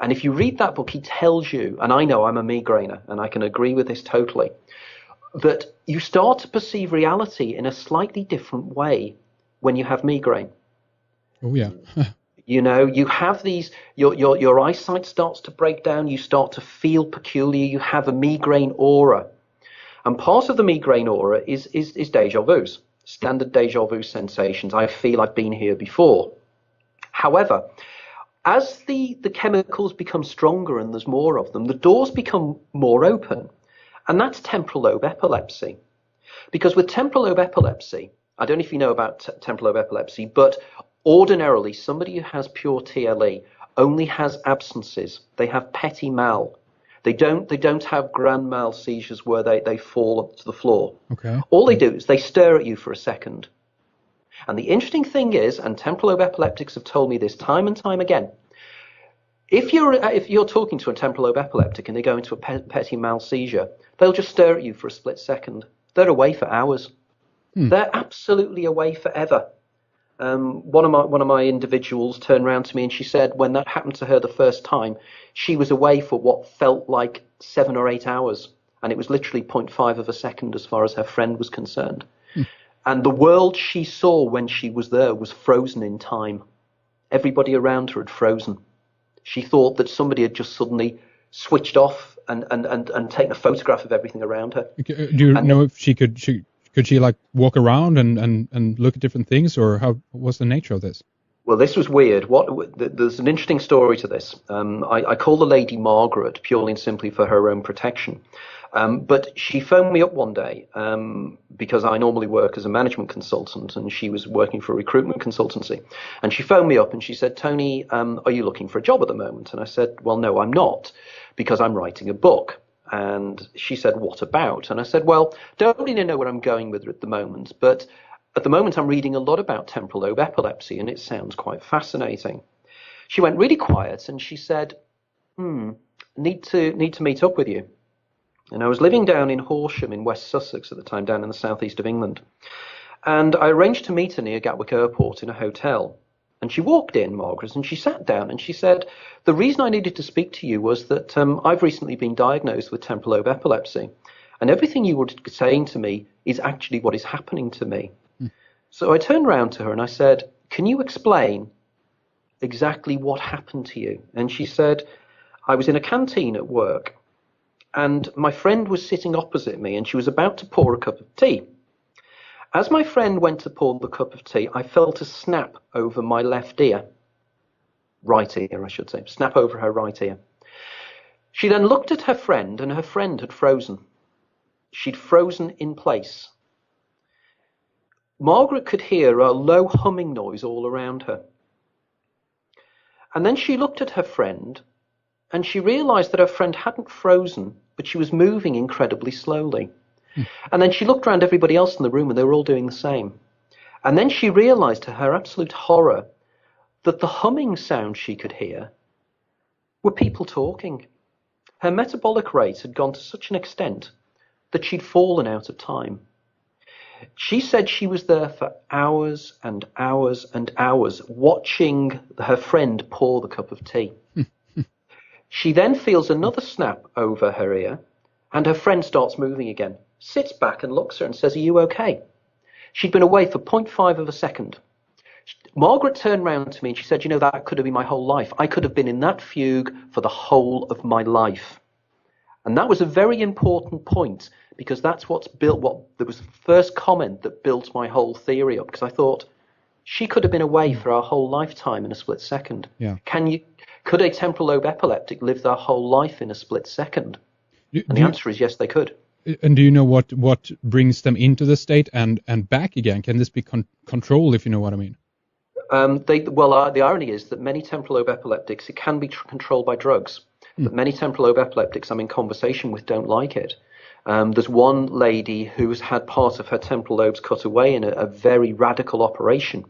And if you read that book, he tells you, and I know I'm a migrainer, and I can agree with this totally, that you start to perceive reality in a slightly different way when you have migraine. Oh, yeah. You know, you have these, your eyesight starts to break down, you start to feel peculiar, you have a migraine aura. And part of the migraine aura is deja vus, standard deja vu sensations. I feel I've been here before. However, as the chemicals become stronger and there's more of them, the doors become more open. And that's temporal lobe epilepsy. Because with temporal lobe epilepsy, I don't know if you know about temporal lobe epilepsy, but ordinarily, somebody who has pure TLE only has absences. They have petit mal. They don't have grand mal seizures where they fall to the floor. Okay. All they do is they stare at you for a second. And the interesting thing is, and temporal lobe epileptics have told me this time and time again, if you're talking to a temporal lobe epileptic and they go into a petit mal seizure, they'll just stare at you for a split second. They're away for hours. They're absolutely away forever. One of my individuals turned around to me and she said when that happened to her the first time, she was away for what felt like 7 or 8 hours. And it was literally 0.5 of a second as far as her friend was concerned. And the world she saw when she was there was frozen in time. Everybody around her had frozen. She thought that somebody had just suddenly switched off and taken a photograph of everything around her. Do you know if she could like walk around and look at different things, or what's the nature of this? Well, this was weird. There's an interesting story to this. I call the lady Margaret purely and simply for her own protection. But she phoned me up one day because I normally work as a management consultant and she was working for a recruitment consultancy. And she phoned me up and she said, Tony, are you looking for a job at the moment? And I said, well, no, I'm not, because I'm writing a book. And she said, what about? And I said, well, don't really know where I'm going with it at the moment, but at the moment I'm reading a lot about temporal lobe epilepsy and it sounds quite fascinating. She went really quiet and she said, need to meet up with you. And I was living down in Horsham in West Sussex at the time, down in the southeast of England. And I arranged to meet her near Gatwick Airport in a hotel. And she walked in, Margaret, and she sat down and she said, the reason I needed to speak to you was that I've recently been diagnosed with temporal lobe epilepsy. And everything you were saying to me is actually what is happening to me. So I turned around to her and I said, can you explain exactly what happened to you? And she said, I was in a canteen at work and my friend was sitting opposite me and she was about to pour a cup of tea. As my friend went to pour the cup of tea, I felt a snap over my left ear. Right ear, I should say. Snap over her right ear. She then looked at her friend and her friend had frozen. She'd frozen in place. Margaret could hear a low humming noise all around her. And then she looked at her friend and she realized that her friend hadn't frozen, but she was moving incredibly slowly. And then she looked around everybody else in the room and they were all doing the same. And then she realized to her absolute horror that the humming sound she could hear were people talking. Her metabolic rate had gone to such an extent that she'd fallen out of time. She said she was there for hours and hours and hours watching her friend pour the cup of tea. She then feels another snap over her ear, and her friend starts moving again, sits back and looks at her and says, "Are you okay?" She'd been away for 0.5 of a second. Margaret turned round to me and she said, that could have been my whole life. I could have been in that fugue for the whole of my life. And that was a very important point, because that's what's built, that was the first comment that built my whole theory up, because I thought she could have been away for her whole lifetime in a split second. Yeah. Could a temporal lobe epileptic live their whole life in a split second? And the answer is yes, they could. And do you know what brings them into the state and back again? Can this be controlled, if you know what I mean? The irony is that many temporal lobe epileptics, it can be controlled by drugs, but many temporal lobe epileptics I'm in conversation with don't like it. There's one lady who's had part of her temporal lobes cut away in a very radical operation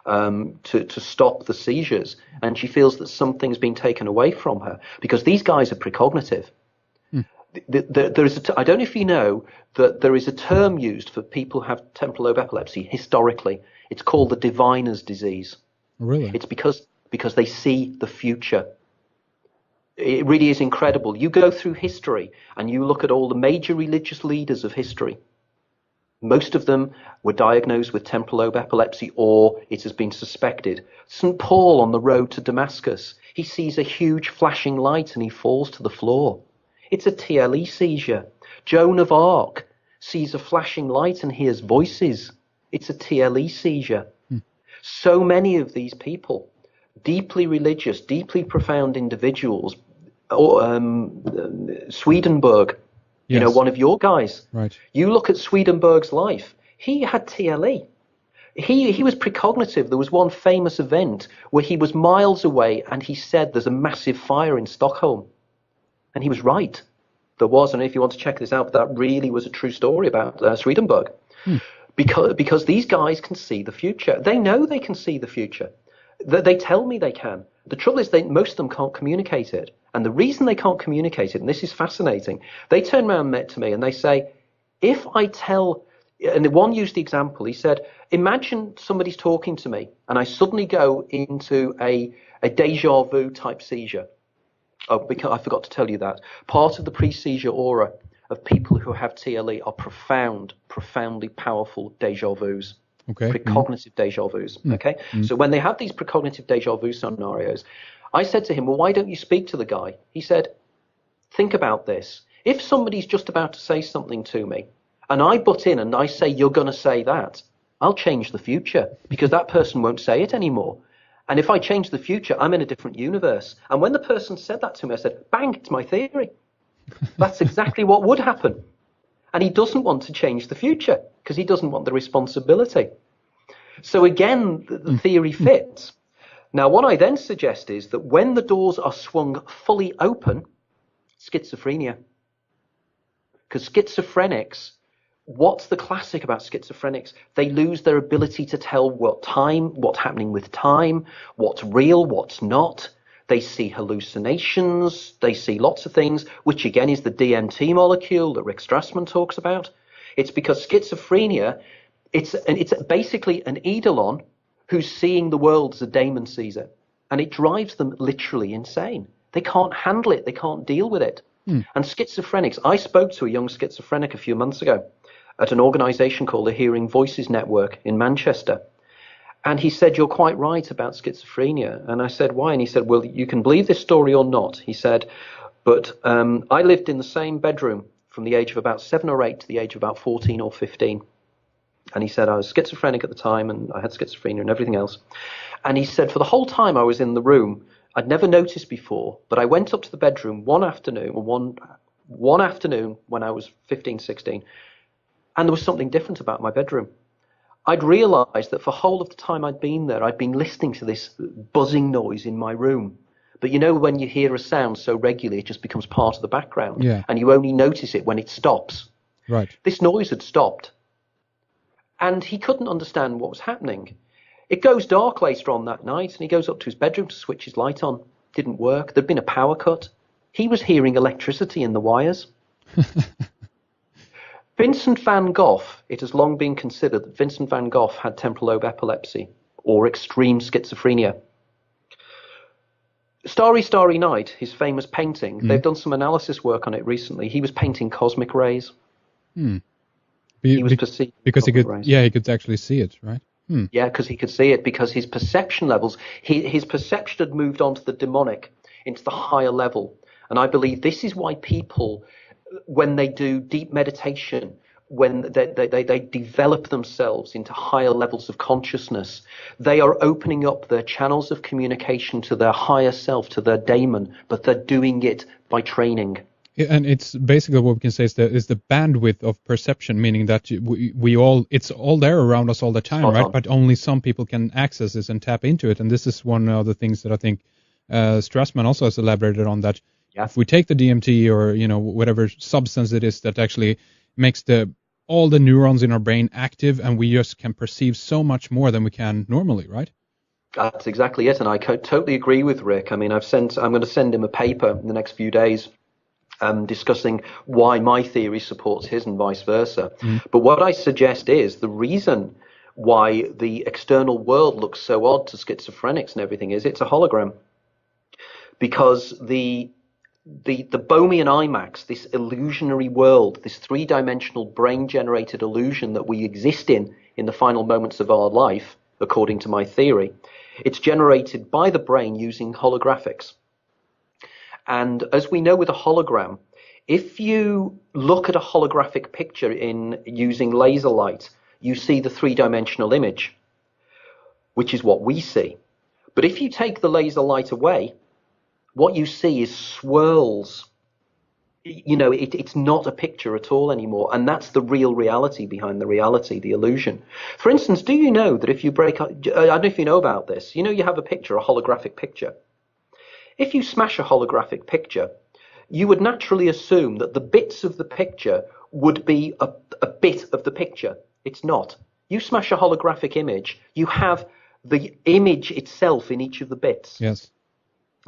to stop the seizures, and she feels that something's been taken away from her, because these guys are precognitive. I don't know if you know that there is a term used for people who have temporal lobe epilepsy historically. It's called the diviner's disease. Really? It's because they see the future. It really is incredible. You go through history and you look at all the major religious leaders of history. Most of them were diagnosed with temporal lobe epilepsy, or it has been suspected. St. Paul on the road to Damascus, he sees a huge flashing light and he falls to the floor. It's a TLE seizure. Joan of Arc sees a flashing light and hears voices. It's a TLE seizure. So many of these people, deeply religious, deeply profound individuals, Swedenborg, yes. One of your guys. Right. You look at Swedenborg's life. He had TLE. He was precognitive. There was one famous event where he was miles away and he said there's a massive fire in Stockholm. And he was right. There was, and if you want to check this out, but that really was a true story about Swedenborg. Because these guys can see the future. They know they can see the future. They tell me they can. The trouble is most of them can't communicate it. And the reason they can't communicate it, and this is fascinating, they turn around to me and they say, if I tell, and the one used the example, he said, imagine somebody's talking to me and I suddenly go into a deja vu type seizure. Oh, because I forgot to tell you that. Part of the pre-seizure aura of people who have TLE are profoundly powerful deja vus. Okay. Precognitive deja vus. Okay. So when they have these precognitive deja vu scenarios, I said to him, well, why don't you speak to the guy? He said, think about this. If somebody's just about to say something to me and I butt in and I say, you're going to say that, I'll change the future, because that person won't say it anymore. And if I change the future, I'm in a different universe. And when the person said that to me, I said, bang, it's my theory. That's exactly what would happen. And he doesn't want to change the future because he doesn't want the responsibility. So again, the theory fits. Now, what I then suggest is that when the doors are swung fully open, schizophrenia. Because schizophrenics, what's the classic about schizophrenics? They lose their ability to tell what's happening with time, what's real, what's not. They see hallucinations. They see lots of things, which again is the DMT molecule that Rick Strassman talks about. It's because schizophrenia, it's basically an eidolon who's seeing the world as a daemon sees it. And it drives them literally insane. They can't handle it. They can't deal with it. And schizophrenics, I spoke to a young schizophrenic a few months ago at an organization called the Hearing Voices Network in Manchester. And he said, you're quite right about schizophrenia. And I said, why? And he said, well, you can believe this story or not. He said, but I lived in the same bedroom from the age of about 7 or 8 to the age of about 14 or 15. And he said, I was schizophrenic at the time and I had schizophrenia and everything else. And he said, for the whole time I was in the room, I'd never noticed before, but I went up to the bedroom one afternoon when I was 15, 16, and there was something different about my bedroom. I'd realized that for the whole of the time I'd been there, I'd been listening to this buzzing noise in my room. But when you hear a sound so regularly, it just becomes part of the background. Yeah. And you only notice it when it stops. Right. This noise had stopped. And he couldn't understand what was happening. It goes dark later on that night, and he goes up to his bedroom to switch his light on. Didn't work. There'd been a power cut. He was hearing electricity in the wires. Vincent van Gogh, it has long been considered that Vincent van Gogh had temporal lobe epilepsy or extreme schizophrenia. Starry, Starry Night, his famous painting, they've done some analysis work on it recently. He was painting cosmic rays. He was perceiving because he could, rays. yeah, he could actually see it, right? Yeah, because he could see it, because his perception levels, his perception had moved on to the demonic, into the higher level. And I believe this is why people, when they do deep meditation, when they develop themselves into higher levels of consciousness, they are opening up their channels of communication to their higher self, to their daemon, but they're doing it by training. And it's basically what we can say is the bandwidth of perception, meaning that we all, it's all there around us all the time, right? But only some people can access this and tap into it. And this is one of the things that I think Strassman also has elaborated on, that if we take the DMT or, you know, whatever substance it is that actually makes all the neurons in our brain active, and we just can perceive so much more than we can normally, right? That's exactly it. And I totally agree with Rick. I mean, I'm going to send him a paper in the next few days discussing why my theory supports his and vice versa. But what I suggest is the reason why the external world looks so odd to schizophrenics and everything is it's a hologram. Because the Bohmian IMAX, this illusionary world, this three-dimensional brain-generated illusion that we exist in the final moments of our life, according to my theory, it's generated by the brain using holographics. And as we know with a hologram, if you look at a holographic picture using laser light, you see the three-dimensional image, which is what we see. But if you take the laser light away, what you see is swirls. You know, it's not a picture at all anymore. And that's the real reality behind the reality, the illusion. For instance, do you know that if you I don't know if you know about this, you know, you have a picture, a holographic picture. If you smash a holographic picture, you would naturally assume that the bits of the picture would be a bit of the picture. It's not. You smash a holographic image, you have the image itself in each of the bits. Yes.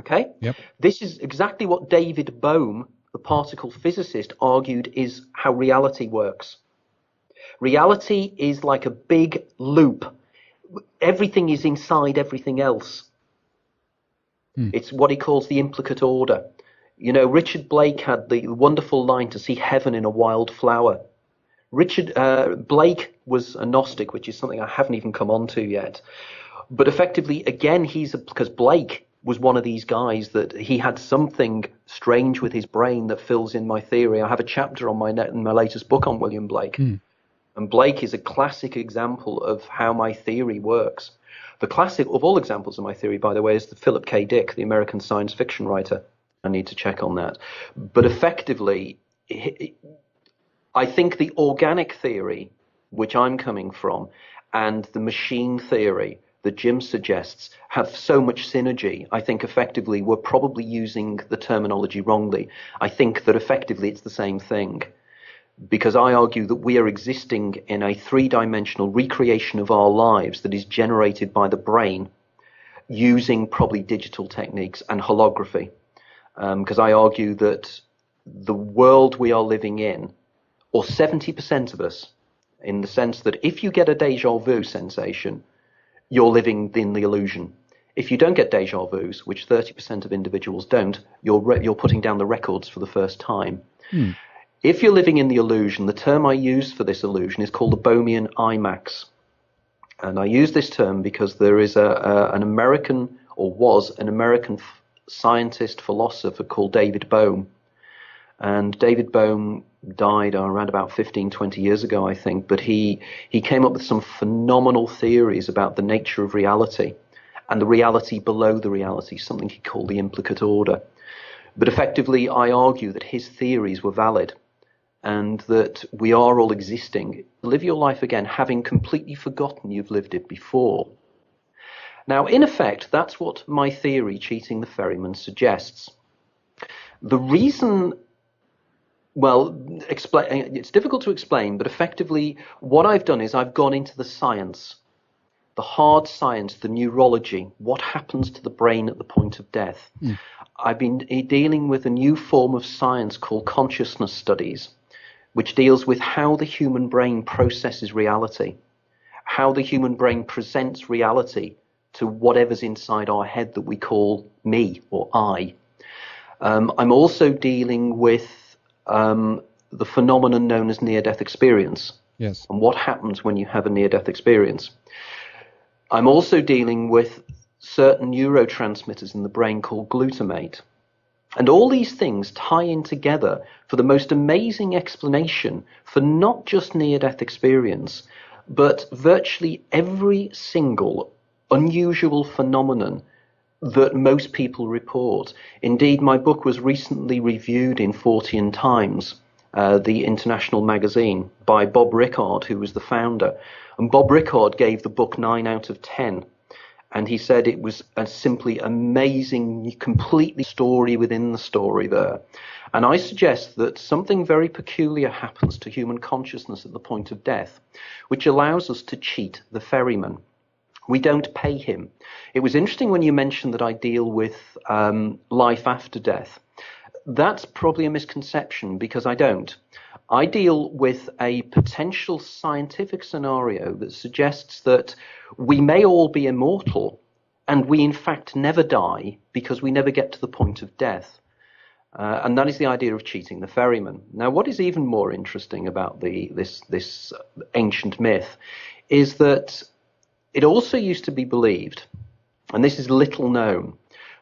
Okay? Yep. This is exactly what David Bohm, the particle physicist, argued is how reality works. Reality is like a big loop. Everything is inside everything else. It's what he calls the implicate order. You know, Richard Blake had the wonderful line to see heaven in a wild flower. Blake was a Gnostic, which is something I haven't even come on to yet. But effectively, again, because Blake was one of these guys that he had something strange with his brain that fills in my theory. I have a chapter on in my latest book on William Blake. And Blake is a classic example of how my theory works. The classic of all examples of my theory, by the way, is the Philip K. Dick, the American science fiction writer. I need to check on that. But effectively, I think the organic theory, which I'm coming from, and the machine theory that Jim suggests have so much synergy. I think effectively we're probably using the terminology wrongly. I think that effectively it's the same thing, because I argue that we are existing in a three-dimensional recreation of our lives that is generated by the brain using probably digital techniques and holography. Because I argue that the world we are living in, or 70% of us, in the sense that if you get a déjà vu sensation, you're living in the illusion. If you don't get déjà vus, which 30% of individuals don't, you're putting down the records for the first time. If you're living in the illusion, the term I use for this illusion is called the Bohmian IMAX. And I use this term because there is an American, or was an American scientist, philosopher called David Bohm. And David Bohm died around about 15, 20 years ago, I think. But he came up with some phenomenal theories about the nature of reality and the reality below the reality, something he called the implicate order. But effectively, I argue that his theories were valid and that we are all existing. Live your life again, having completely forgotten you've lived it before. Now, in effect, that's what my theory, Cheating the Ferryman, suggests. The reason... Well, it's difficult to explain, but effectively what I've done is I've gone into the science, the hard science, the neurology, what happens to the brain at the point of death. I've been dealing with a new form of science called consciousness studies, which deals with how the human brain processes reality, how the human brain presents reality to whatever's inside our head that we call me or I. I'm also dealing with the phenomenon known as near-death experience. Yes. And what happens when you have a near-death experience. I'm also dealing with certain neurotransmitters in the brain called glutamate. And all these things tie in together for the most amazing explanation for not just near-death experience, but virtually every single unusual phenomenon that most people report. Indeed, my book was recently reviewed in Fortean Times, the international magazine, by Bob Rickard, who was the founder. And Bob Rickard gave the book 9 out of 10. And he said it was a simply amazing, completely story within the story there. And I suggest that something very peculiar happens to human consciousness at the point of death, which allows us to cheat the ferryman. We don't pay him. It was interesting when you mentioned that I deal with life after death. That's probably a misconception, because I don't. I deal with a potential scientific scenario that suggests that we may all be immortal, and we in fact never die because we never get to the point of death. And that is the idea of cheating the ferryman. Now, what is even more interesting about this ancient myth is that it also used to be believed, and this is little known,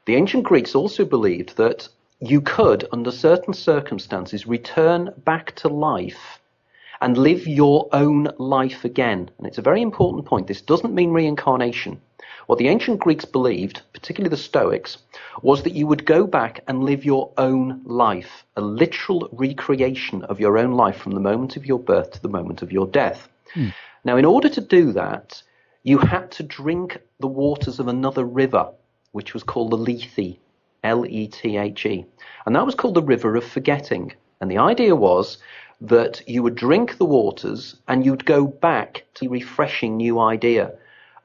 the ancient Greeks also believed that you could, under certain circumstances, return back to life and live your own life again. And it's a very important point. This doesn't mean reincarnation. What the ancient Greeks believed, particularly the Stoics, was that you would go back and live your own life, a literal recreation of your own life from the moment of your birth to the moment of your death. Now, in order to do that, you had to drink the waters of another river, which was called the Lethe, Lethe. And that was called the River of Forgetting. And the idea was that you would drink the waters and you'd go back to a refreshing new idea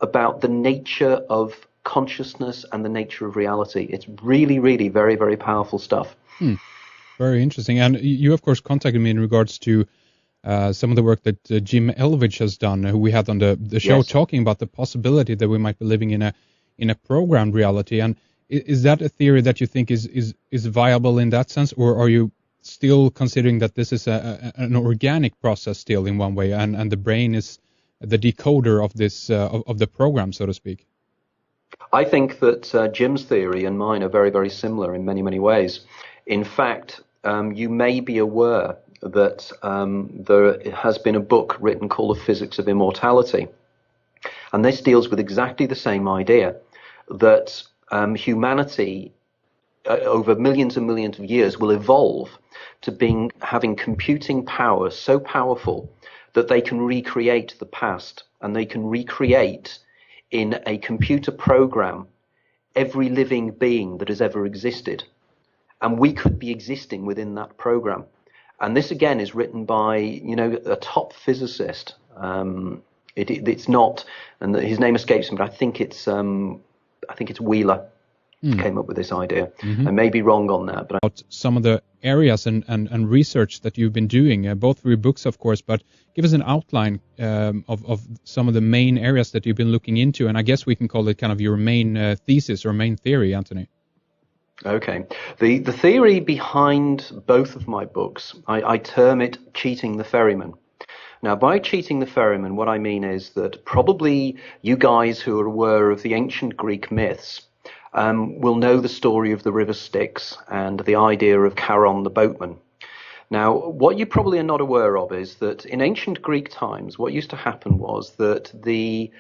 about the nature of consciousness and the nature of reality. It's really, really very, very powerful stuff. Very interesting. And you, of course, contacted me in regards to some of the work that Jim Elvich has done, who we had on the show, yes, talking about the possibility that we might be living in a programmed reality. And is that a theory that you think is viable in that sense, or are you still considering that this is an organic process still in one way, and the brain is the decoder of this of the program, so to speak? I think that Jim's theory and mine are very, very similar in many, many ways. In fact, you may be aware that there has been a book written called The Physics of Immortality. And this deals with exactly the same idea, that humanity over millions and millions of years will evolve to having computing power so powerful that they can recreate the past, and they can recreate in a computer program every living being that has ever existed. And we could be existing within that program. And this again is written by, a top physicist. It's not, and his name escapes me, but I think it's Wheeler came up with this idea. I may be wrong on that, but about some of the areas and research that you've been doing, both through books, of course, but give us an outline of some of the main areas that you've been looking into, and I guess we can call it kind of your main thesis or main theory, Anthony. Okay. The theory behind both of my books, I term it cheating the ferryman. Now, by cheating the ferryman, what I mean is that probably you guys who are aware of the ancient Greek myths will know the story of the river Styx and the idea of Charon the boatman. Now, what you probably are not aware of is that in ancient Greek times, what used to happen was that the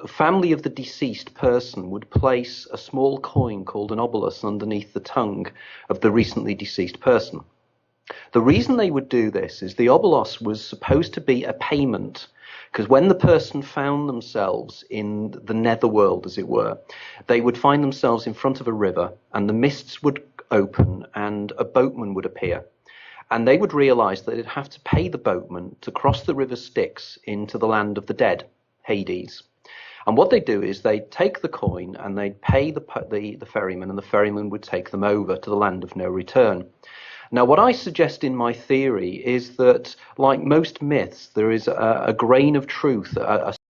family of the deceased person would place a small coin called an obolus underneath the tongue of the recently deceased person. The reason they would do this is the obolus was supposed to be a payment, because when the person found themselves in the netherworld, as it were, they would find themselves in front of a river, and the mists would open and a boatman would appear. And they would realize that they'd have to pay the boatman to cross the river Styx into the land of the dead, Hades. And what they do is they take the coin and they pay the ferryman, and the ferryman would take them over to the land of no return. Now, what I suggest in my theory is that, like most myths, there is a grain of truth, a